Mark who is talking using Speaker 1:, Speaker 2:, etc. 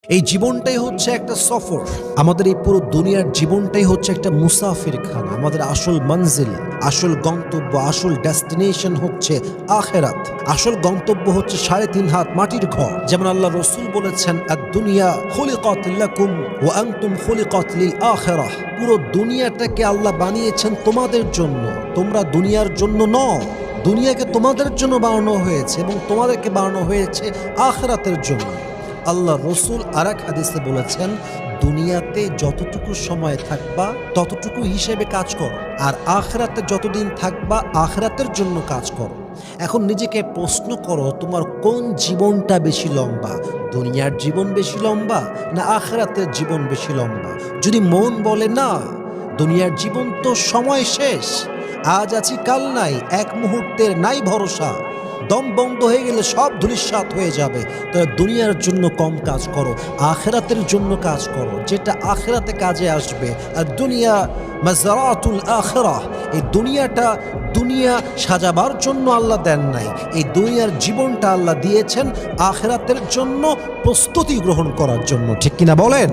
Speaker 1: এই জীবনটাই হচ্ছে একটা সফর। আমাদের এই পুরো দুনিয়ার জীবনটাই হচ্ছে একটা মুসাফির খানা। আমাদের আসল মঞ্জিল, আসল গন্তব্য, আসল ডেস্টিনেশন হচ্ছে আখেরাত। আসল গন্তব্য হচ্ছে ৩.৫ হাত মাটির ঘর। যেমন আল্লাহ রসুল বলেছেন, আদ-দুনিয়া খুলিকাত লাকুম ওয়া আনতুম খুলিকাত লিল আখিরাহ। পুরো দুনিয়াটাকে আল্লাহ বানিয়েছেন তোমাদের জন্য, তোমরা দুনিয়ার জন্য নও। দুনিয়াকে তোমাদের জন্য বানানো হয়েছে এবং তোমাদেরকে বানানো হয়েছে আখিরাতের জন্য। আল্লাহ রসুল আরেক হাদিসে বলেছেন, দুনিয়াতে যতটুকু সময় থাকবা ততটুকু হিসেবে কাজ করো, আর আখিরাতে যতদিন থাকবা আখিরাতের জন্য কাজ করো। এখন নিজেকে প্রশ্ন করো, তোমার কোন জীবনটা বেশি লম্বা? দুনিয়ার জীবন বেশি লম্বা না আখিরাতের জীবন বেশি লম্বা? যদি মন বলে না, দুনিয়ার জীবন তো সময় শেষ, আজ আছি কাল নাই, এক মুহূর্তের নাই ভরসা, দম বন্ধ হয়ে গেলে সব ধূলিসাৎ হয়ে যাবে, তাহলে দুনিয়ার জন্য কম কাজ করো, আখিরাতের জন্য কাজ করো, যেটা আখিরাতে কাজে আসবে। আর দুনিয়া মাযরাতুল আখিরাহ, এই দুনিয়া সাজাবার জন্য আল্লাহ দেন নাই। এই দুনিয়ার জীবনটা আল্লাহ দিয়েছেন আখিরাতের জন্য প্রস্তুতি গ্রহণ করার জন্য। ঠিক কিনা বলেন?